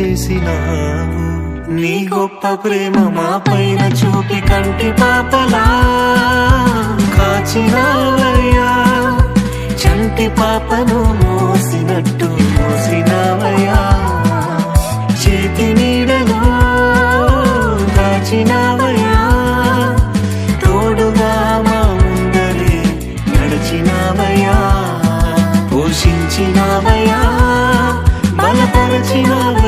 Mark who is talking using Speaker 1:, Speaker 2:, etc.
Speaker 1: చేసినావు. నీ గొప్ప ప్రేమ మా పైన చూపి కంటి పాపలా కాచినావయ్యా. చంటి పాపను మోసినట్టు మోసినావయ్యా. చేతి నీడలో దాచినావయ్యా. తోడుగా మా ముందరే నడిచినావయ్యా. పోషించినావయ్యా, బలపరచినావయ్యా.